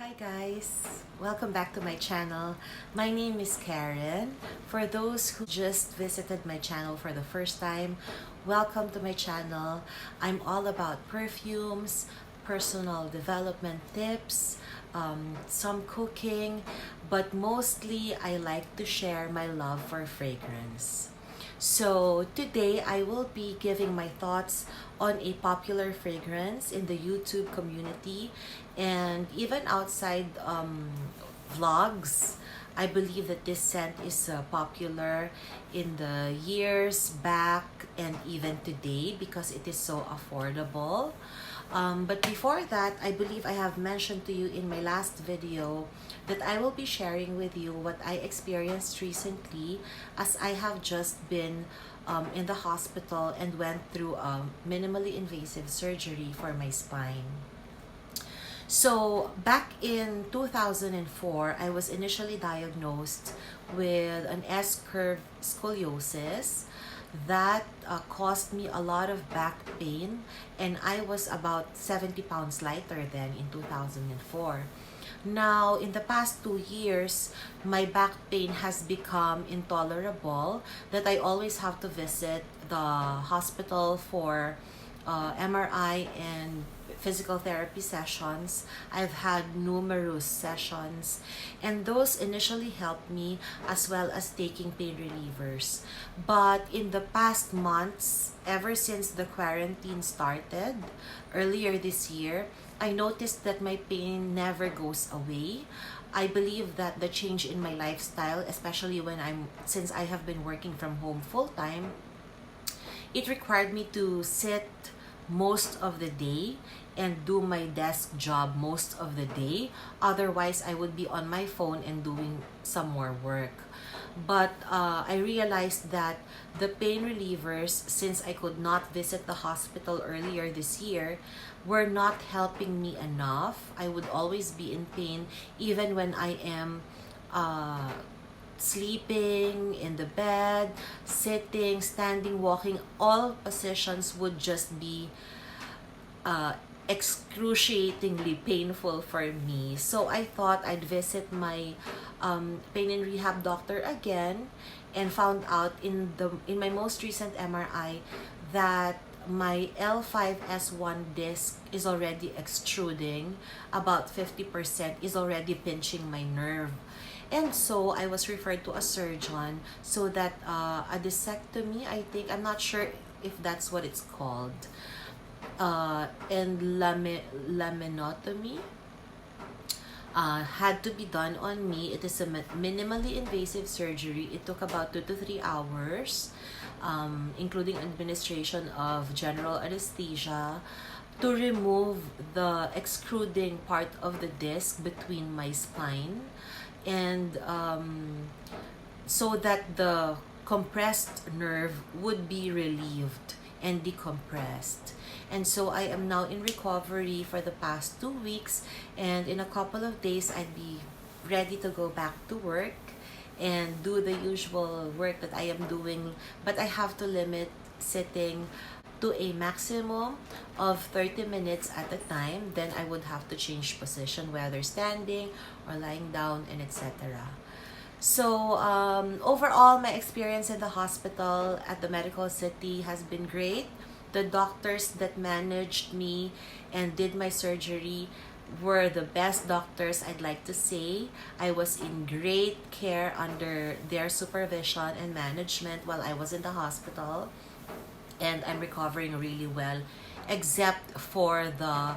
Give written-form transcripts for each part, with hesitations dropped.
Hi guys, welcome back to my channel. My name is Karen. For those who just visited my channel for the first time, welcome to my channel. I'm all about perfumes, personal development tips, some cooking, but mostly I like to share my love for fragrance. So today I will be giving my thoughts on a popular fragrance in the YouTube community and even outside vlogs. I believe that this scent is popular in the years back and even today because it is so affordable. But before that, I believe I have mentioned to you in my last video that I will be sharing with you what I experienced recently as I have just been in the hospital and went through a minimally invasive surgery for my spine. So back in 2004, I was initially diagnosed with an S-curve scoliosis that caused me a lot of back pain, and I was about 70 pounds lighter then in 2004. Now, in the past 2 years, my back pain has become intolerable that I always have to visit the hospital for MRI and physical therapy sessions. I've had numerous sessions, and those initially helped me as well as taking pain relievers. But in the past months, ever since the quarantine started earlier this year, I noticed that my pain never goes away. I believe that the change in my lifestyle, especially since I have been working from home full time, it required me to sit most of the day and do my desk job most of the day. Otherwise, I would be on my phone and doing some more work. But I realized that the pain relievers, since I could not visit the hospital earlier this year, were not helping me enough. I would always be in pain even when I am sleeping in the bed, sitting, standing, walking. All positions would just be excruciatingly painful for me. So I thought I'd visit my pain and rehab doctor again, and found out in my most recent MRI that my L5S1 disc is already extruding. About 50% is already pinching my nerve. And so I was referred to a surgeon so that a discectomy, I think, I'm not sure if that's what it's called, and laminotomy had to be done on me. It is a minimally invasive surgery. It took about 2 to 3 hours, including administration of general anesthesia, to remove the extruding part of the disc between my spine, and so that the compressed nerve would be relieved and decompressed. And so I am now in recovery for the past 2 weeks, and in a couple of days I'd be ready to go back to work and do the usual work that I am doing, but I have to limit sitting to a maximum of 30 minutes at a time. Then I would have to change position, whether standing or lying down, and etc. So overall, my experience in the hospital at the medical city has been great. The doctors that managed me and did my surgery were the best doctors, I'd like to say. I was in great care under their supervision and management while I was in the hospital, and I'm recovering really well, except for the,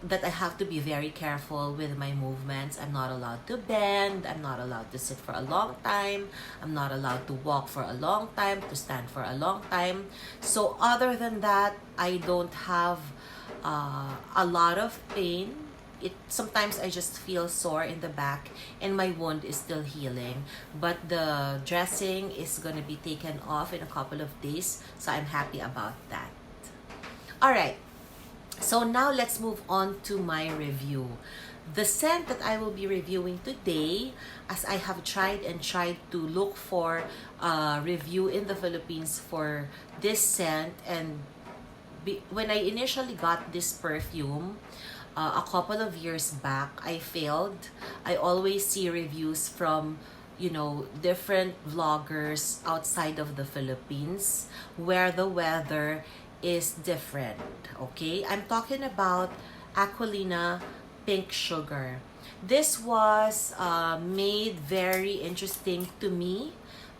that I have to be very careful with my movements. I'm not allowed to bend, I'm not allowed to sit for a long time, I'm not allowed to walk for a long time, to stand for a long time. So other than that, I don't have a lot of pain. Sometimes I just feel sore in the back and my wound is still healing, but the dressing is going to be taken off in a couple of days, so I'm happy about that. All right, so now let's move on to my review. The scent that I will be reviewing today, as I have tried to look for a review in the Philippines for this scent, and when I initially got this perfume, a couple of years back, I failed. I always see reviews from, you know, different vloggers outside of the Philippines where the weather is different. Okay, I'm talking about Aquilina Pink Sugar. This was made very interesting to me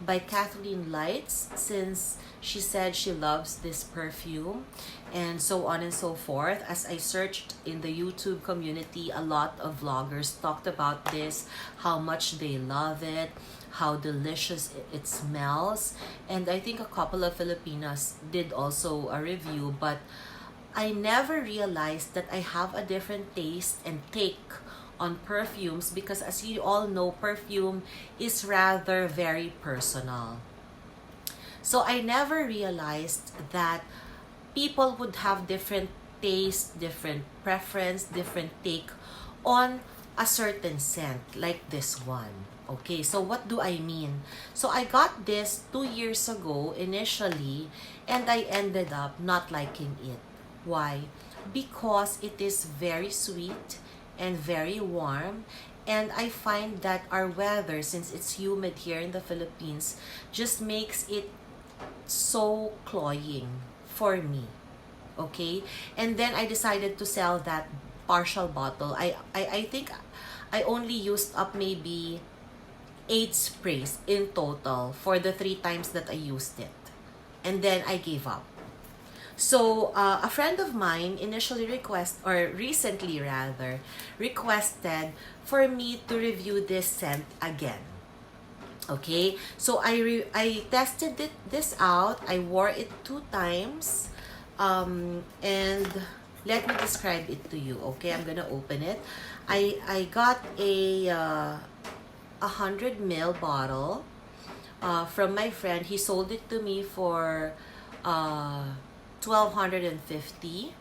by Kathleen Lights, since she said she loves this perfume, and so on and so forth. As I searched in the YouTube community, a lot of vloggers talked about this, how much they love it, how delicious it smells, and I think a couple of Filipinas did also a review, but I never realized that I have a different taste and take on perfumes, because as you all know, perfume is rather very personal. So I never realized that people would have different taste, different preference, different take on a certain scent like this one. Okay, so what do I mean? So I got this 2 years ago initially, and I ended up not liking it. Why? Because it is very sweet and very warm, and I find that our weather, since it's humid here in the Philippines, just makes it so cloying for me. Okay, and then I decided to sell that partial bottle. I think I only used up maybe 8 sprays in total for the 3 times that I used it, and then I gave up. So, a friend of mine recently rather, requested for me to review this scent again. Okay, so I tested this out. I wore it 2 times, and let me describe it to you. Okay, I'm gonna open it. I got a 100 ml bottle from my friend. He sold it to me for 1,250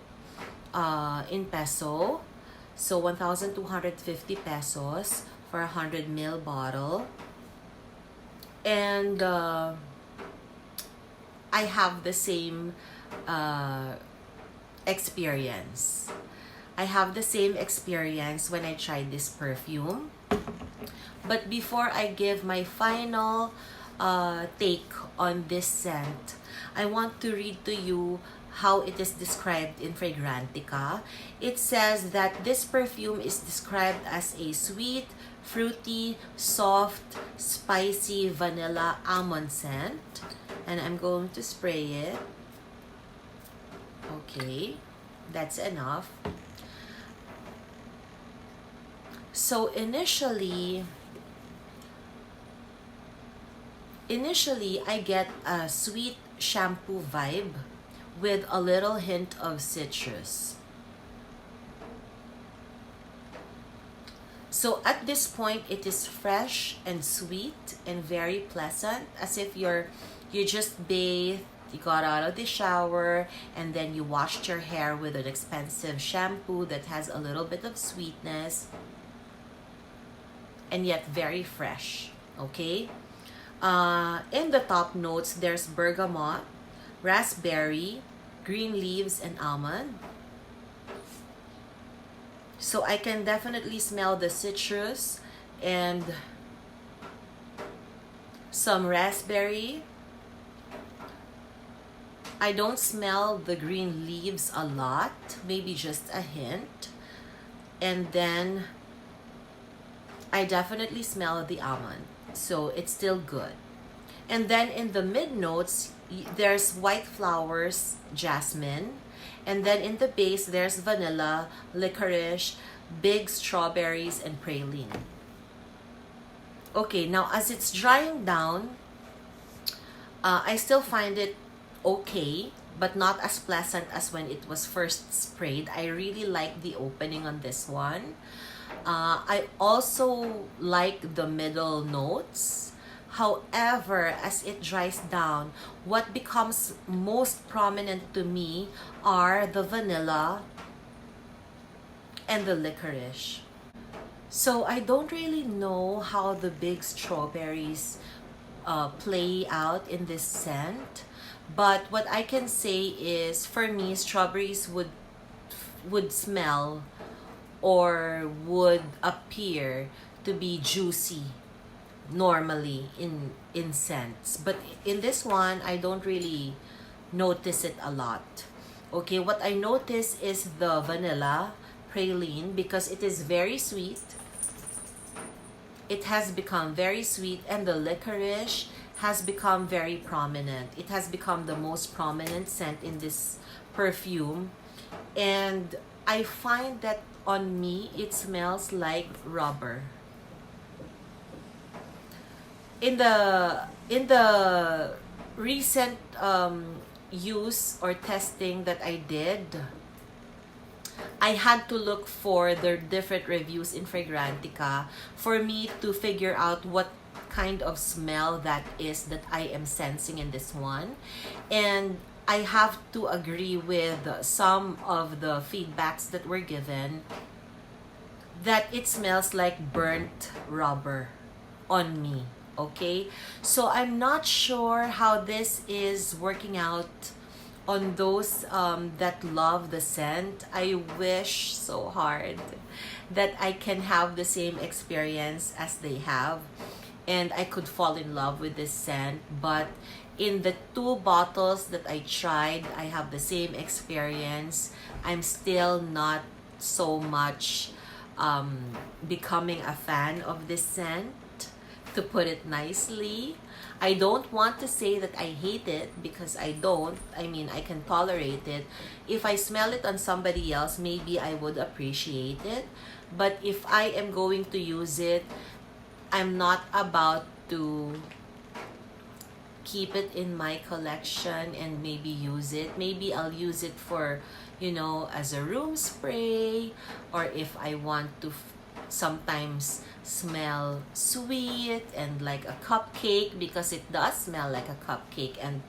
in peso, so 1,250 pesos for a 100 ml bottle. And I have the same experience. I have the same experience when I tried this perfume. But before I give my final take on this scent, I want to read to you how it is described in Fragrantica. It says that this perfume is described as a sweet, fruity, soft, spicy vanilla almond scent. And I'm going to spray it. Okay, that's enough. So initially I get a sweet shampoo vibe with a little hint of citrus. So at this point, it is fresh and sweet and very pleasant, as if you just bathed, you got out of the shower, and then you washed your hair with an expensive shampoo that has a little bit of sweetness, and yet very fresh. Okay? In the top notes, there's bergamot, raspberry, green leaves, and almond. So I can definitely smell the citrus and some raspberry. I don't smell the green leaves a lot, maybe just a hint. And then I definitely smell the almond, so it's still good. And then in the mid notes, there's white flowers, jasmine. And then in the base, there's vanilla, licorice, big strawberries, and praline. Okay, now as it's drying down, I still find it okay, but not as pleasant as when it was first sprayed. I really like the opening on this one. I also like the middle notes. However, as it dries down, what becomes most prominent to me are the vanilla and the licorice. So I don't really know how the big strawberries play out in this scent, but what I can say is, for me, strawberries would smell or would appear to be juicy normally in scents. But in this one, I don't really notice it a lot. Okay, what I notice is the vanilla praline because it is very sweet. It has become very sweet, and the licorice has become very prominent. It has become the most prominent scent in this perfume, and I find that on me it smells like rubber. In the recent use or testing that I did, I had to look for the different reviews in Fragrantica for me to figure out what kind of smell that is that I am sensing in this one. And I have to agree with some of the feedbacks that were given that it smells like burnt rubber on me. Okay, so I'm not sure how this is working out on those that love the scent. I wish so hard that I can have the same experience as they have and I could fall in love with this scent. But in the 2 bottles that I tried, I have the same experience. I'm still not so much becoming a fan of this scent, to put it nicely. I don't want to say that I hate it because I don't. I mean, I can tolerate it. If I smell it on somebody else, maybe I would appreciate it. But if I am going to use it, I'm not about to keep it in my collection and maybe use it. Maybe I'll use it for, as a room spray, or if I want to sometimes smell sweet and like a cupcake, because it does smell like a cupcake, and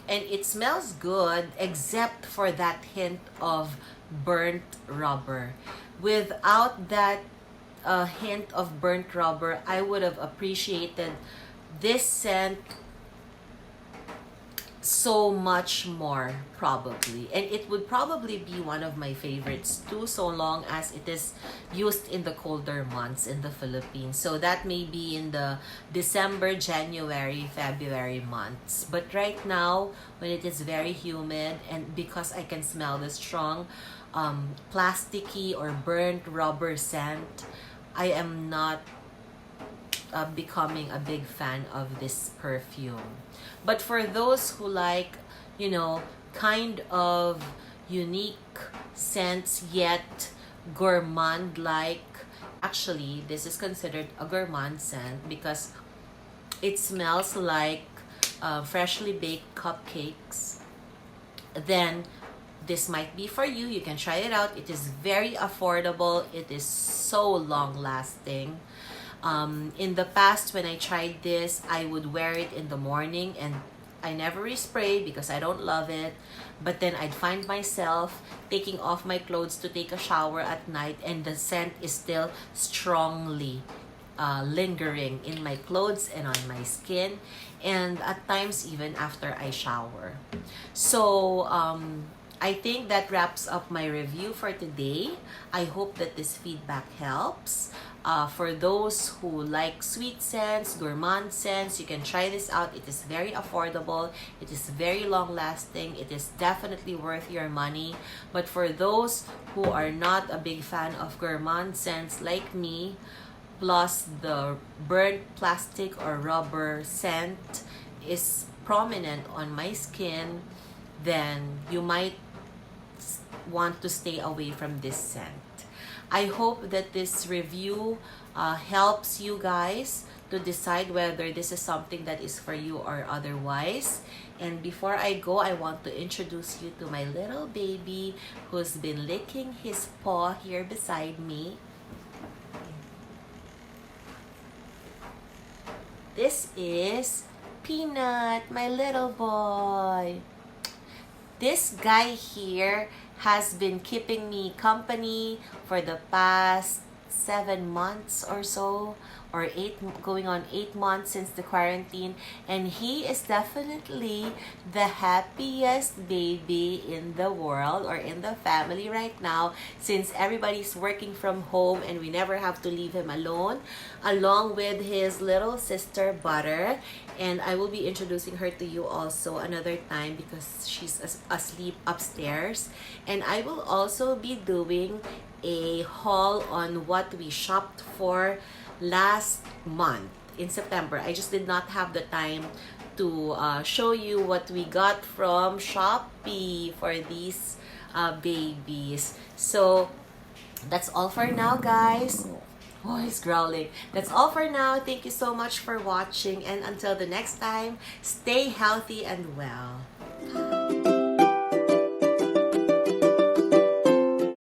it smells good except for that hint of burnt rubber. Without that hint of burnt rubber, I would have appreciated this scent so much more, probably, and it would probably be one of my favorites too, so long as it is used in the colder months in the Philippines. So that may be in the December, January, February months. But right now, when it is very humid, and because I can smell the strong plasticky or burnt rubber scent, I am not becoming a big fan of this perfume. But for those who like, kind of unique scents yet gourmand-like, actually, this is considered a gourmand scent because it smells like freshly baked cupcakes. Then this might be for you. You can try it out. It is very affordable. It is so long-lasting. In the past, when I tried this, I would wear it in the morning and I never respray because I don't love it. But then I'd find myself taking off my clothes to take a shower at night, and the scent is still strongly lingering in my clothes and on my skin, and at times even after I shower. So I think that wraps up my review for today. I hope that this feedback helps. For those who like sweet scents, gourmand scents, you can try this out. It is very affordable. It is very long lasting. It is definitely worth your money. But for those who are not a big fan of gourmand scents like me, plus the burnt plastic or rubber scent is prominent on my skin, then you might want to stay away from this scent. I hope that this review helps you guys to decide whether this is something that is for you or otherwise. And before I go, I want to introduce you to my little baby who's been licking his paw here beside me. This is Peanut, my little boy. This guy here has been keeping me company for the past 7 months or so. or going on 8 months since the quarantine, and he is definitely the happiest baby in the world or in the family right now, since everybody's working from home and we never have to leave him alone, along with his little sister Butter. And I will be introducing her to you also another time because she's asleep upstairs. And I will also be doing a haul on what we shopped for last month in September. I just did not have the time to show you what we got from Shopee for these babies. So that's all for now, guys. Oh, he's growling. That's all for now. Thank you so much for watching, and until the next time, stay healthy and well.